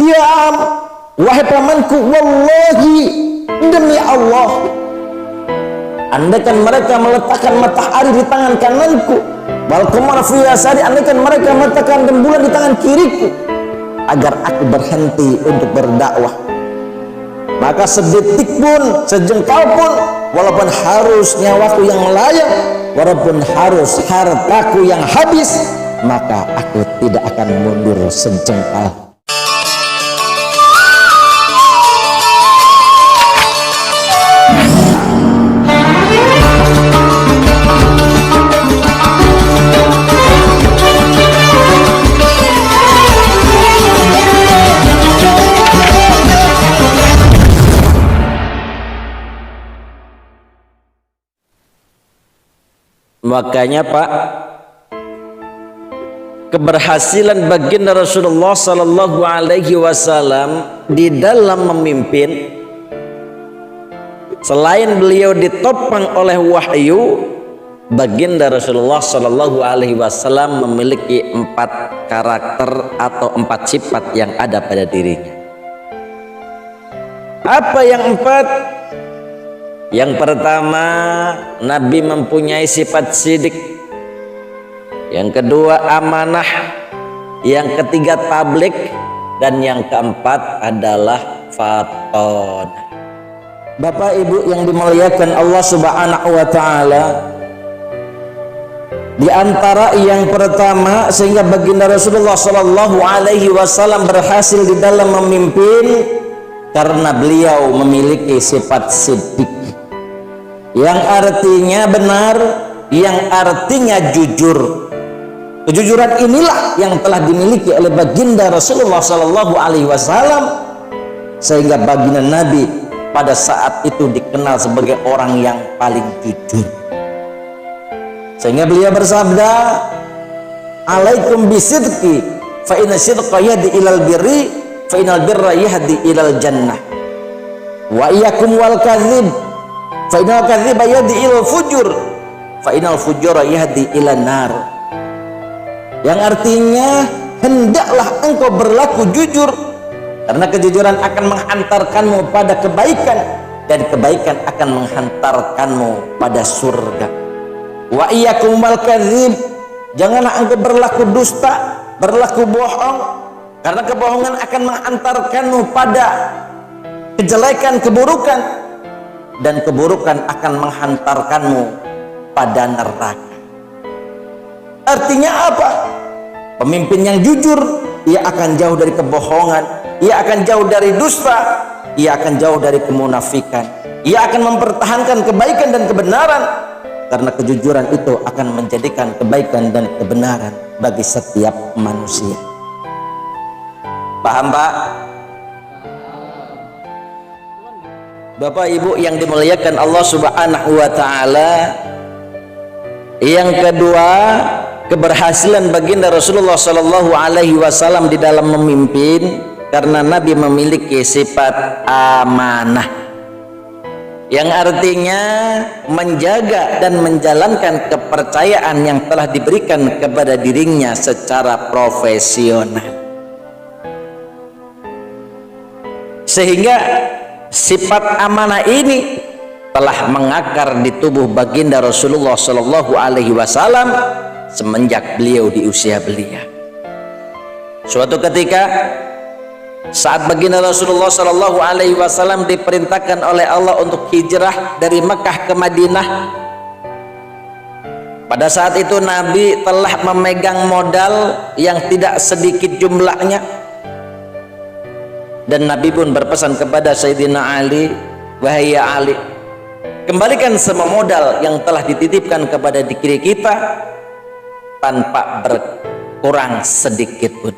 Ya am, wahai pamanku, wallahi, demi Allah, andaikan mereka meletakkan matahari di tangan kananku, wal qamara fi yasari, andaikan mereka meletakkan rembulan di tangan kiriku, agar aku berhenti untuk berdakwah, maka sedetik pun, sejengkal pun, walaupun harus nyawaku yang melayang, walaupun harus hartaku yang habis, maka aku tidak akan mundur sejengkal. Makanya Pak, keberhasilan baginda Rasulullah Sallallahu Alaihi Wasallam di dalam memimpin, selain beliau ditopang oleh wahyu, baginda Rasulullah Sallallahu Alaihi Wasallam memiliki 4 karakter atau 4 sifat yang ada pada dirinya. Apa yang 4? Yang pertama, Nabi mempunyai sifat sidik. Yang kedua, amanah. Yang ketiga, tablik. Dan yang keempat adalah faton. Bapak Ibu yang dimuliakan Allah Subhanahu wa Ta'ala, di antara yang pertama, sehingga baginda Rasulullah Sallallahu Alaihi Wasallam berhasil di dalam memimpin, karena beliau memiliki sifat sidik, yang artinya benar, yang artinya jujur. Kejujuran inilah yang telah dimiliki oleh baginda Rasulullah Sallallahu Alaihi Wasallam, sehingga baginda Nabi pada saat itu dikenal sebagai orang yang paling jujur. Sehingga beliau bersabda, "Alaikum bisidqi, fa inna sidqa yahdi ilal birri, fa innal birra yahdi ilal jannah. Wa iyyakum wal kadzib, fa innal kadziba yahdi ilal fujur, fa innal fujura yahdi ilan nar." Yang artinya, hendaklah engkau berlaku jujur, karena kejujuran akan menghantarkanmu pada kebaikan, dan kebaikan akan menghantarkanmu pada surga. Wa iyyakum wal kadzib, janganlah engkau berlaku dusta, berlaku bohong, karena kebohongan akan menghantarkanmu pada kejelekan, keburukan, dan keburukan akan menghantarkanmu pada neraka. Artinya apa? Pemimpin yang jujur, ia akan jauh dari kebohongan, ia akan jauh dari dusta, ia akan jauh dari kemunafikan, ia akan mempertahankan kebaikan dan kebenaran, karena kejujuran itu akan menjadikan kebaikan dan kebenaran bagi setiap manusia. Paham Pak? Bapak Ibu yang dimuliakan Allah Subhanahu wa Ta'ala, yang kedua, keberhasilan baginda Rasulullah Sallallahu Alaihi Wasallam di dalam memimpin, karena Nabi memiliki sifat amanah, yang artinya menjaga dan menjalankan kepercayaan yang telah diberikan kepada dirinya secara profesional. Sehingga sifat amanah ini telah mengakar di tubuh baginda Rasulullah Sallallahu Alaihi Wasallam semenjak beliau di usia belia. Suatu ketika, saat baginda Rasulullah Sallallahu Alaihi Wasallam diperintahkan oleh Allah untuk hijrah dari Mekah ke Madinah, pada saat itu Nabi telah memegang modal yang tidak sedikit jumlahnya, dan Nabi pun berpesan kepada Sayyidina Ali, "Wahai Ali, kembalikan semua modal yang telah dititipkan kepada diri kita tanpa berkurang sedikit pun."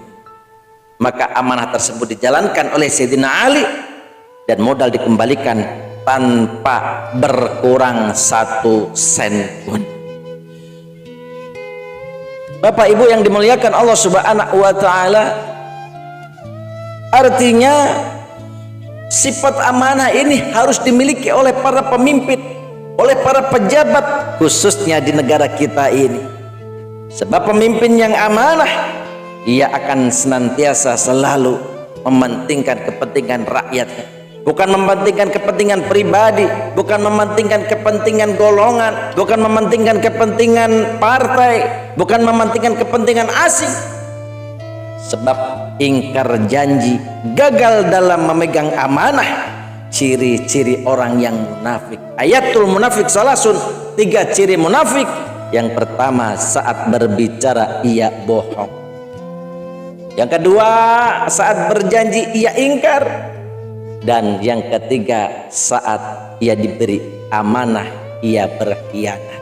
Maka amanah tersebut dijalankan oleh Sayyidina Ali, dan modal dikembalikan tanpa berkurang 1 sen pun. Bapak Ibu yang dimuliakan Allah Subhanahu wa Ta'ala, artinya sifat amanah ini harus dimiliki oleh para pemimpin, oleh para pejabat, khususnya di negara kita ini. Sebab pemimpin yang amanah, ia akan senantiasa selalu mementingkan kepentingan rakyat, bukan mementingkan kepentingan pribadi, bukan mementingkan kepentingan golongan, bukan mementingkan kepentingan partai, bukan mementingkan kepentingan asing. Sebab ingkar janji, gagal dalam memegang amanah, ciri-ciri orang yang munafik. Ayatul munafik salasun, 3 ciri munafik. Yang pertama, saat berbicara ia bohong. Yang kedua, saat berjanji ia ingkar. Dan yang ketiga, saat ia diberi amanah ia berkhianat.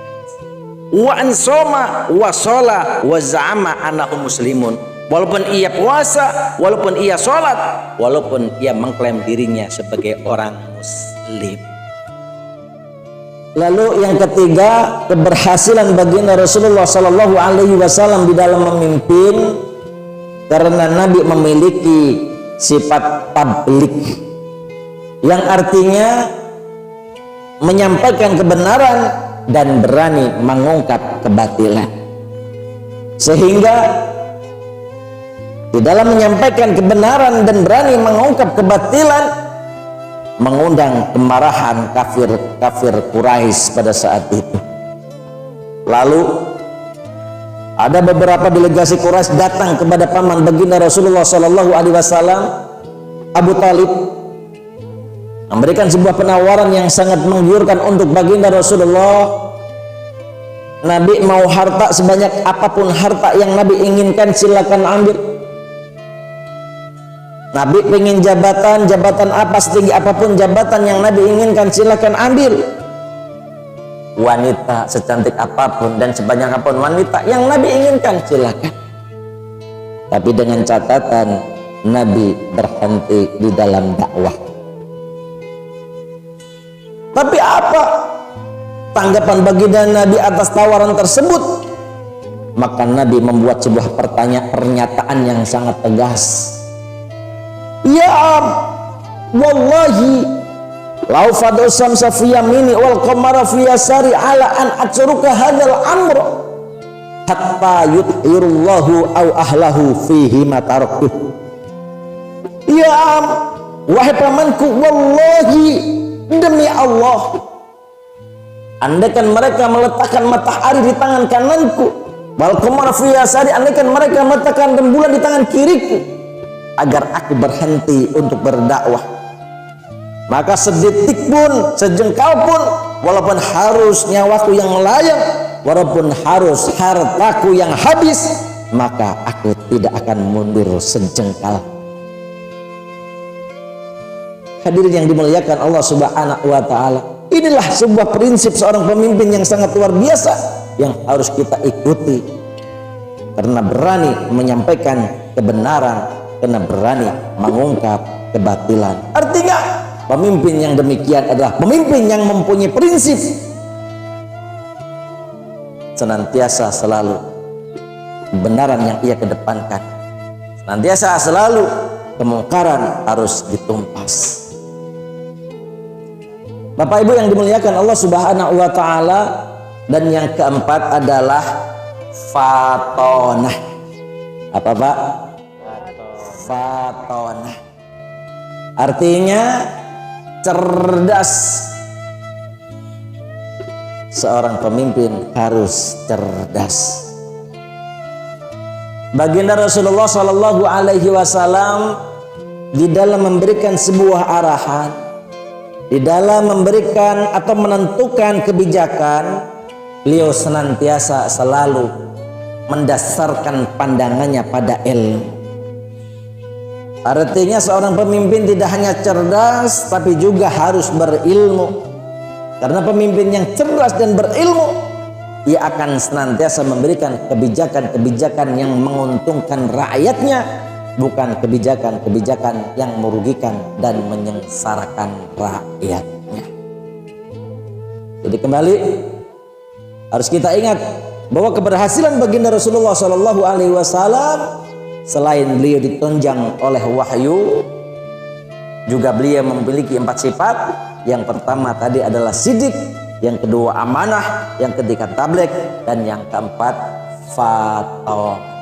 Wa ansoma wa shola wa za'ama anahu muslimun. Walaupun ia puasa, walaupun ia sholat, walaupun ia mengklaim dirinya sebagai orang muslim. Lalu yang ketiga, keberhasilan baginda Rasulullah Sallallahu Alaihi Wasallam di dalam memimpin, karena Nabi memiliki sifat tablik, yang artinya menyampaikan kebenaran dan berani mengungkap kebatilan. Sehingga di dalam menyampaikan kebenaran dan berani mengungkap kebatilan, mengundang kemarahan kafir Quraisy pada saat itu. Lalu ada beberapa delegasi Quraisy datang kepada paman baginda Rasulullah Sallallahu Alaihi Wasallam, Abu Talib, memberikan sebuah penawaran yang sangat menggiurkan untuk baginda Rasulullah. Nabi mau harta sebanyak apapun harta yang Nabi inginkan, silakan ambil. Nabi pengen jabatan apa, setinggi apapun jabatan yang Nabi inginkan, silakan ambil. Wanita secantik apapun dan sebanyak apapun wanita yang Nabi inginkan, silakan. Tapi dengan catatan, Nabi berhenti di dalam dakwah. Tapi apa tanggapan baginda Nabi atas tawaran tersebut? Maka Nabi membuat sebuah pernyataan yang sangat tegas. Ya wallahi lau fadu samsa fi yamini wal qamara fi yasari ala an atruka hadzal amr hatta yudhirullahu aw ahlahu fihi ma taraktuh. Ya wahai pamanku, wallahi demi Allah, andaikan mereka meletakkan matahari di tangan kananku, wal qamara fi yasari, andaikan mereka meletakkan rembulan di tangan kiriku, agar aku berhenti untuk berdakwah, maka sedetik pun, sejengkal pun, walaupun harus nyawaku yang melayang, walaupun harus hartaku yang habis, maka aku tidak akan mundur sejengkal. Hadirin yang dimuliakan Allah Subhanahu wa Ta'ala, inilah sebuah prinsip seorang pemimpin yang sangat luar biasa yang harus kita ikuti, karena berani menyampaikan kebenaran, karena berani mengungkap kebatilan. Artinya pemimpin yang demikian adalah pemimpin yang mempunyai prinsip, senantiasa selalu kebenaran yang ia kedepankan, senantiasa selalu kemungkaran harus ditumpas. Bapak Ibu yang dimuliakan Allah Subhanahu wa Ta'ala. Dan yang keempat adalah fatonah. Apa Pak? Fatonah artinya cerdas. Seorang pemimpin harus cerdas. Baginda Rasulullah Sallallahu Alaihi Wasallam di dalam memberikan sebuah arahan, di dalam memberikan atau menentukan kebijakan, beliau senantiasa selalu mendasarkan pandangannya pada ilmu. Artinya seorang pemimpin tidak hanya cerdas, tapi juga harus berilmu. Karena pemimpin yang cerdas dan berilmu, ia akan senantiasa memberikan kebijakan-kebijakan yang menguntungkan rakyatnya, bukan kebijakan-kebijakan yang merugikan dan menyengsarakan rakyatnya. Jadi kembali harus kita ingat bahwa keberhasilan baginda Rasulullah Shallallahu Alaihi Wasallam, selain beliau ditunjang oleh wahyu, juga beliau memiliki 4 sifat. Yang pertama tadi adalah sidik, yang kedua amanah, yang ketiga tabligh, dan yang keempat fatonah.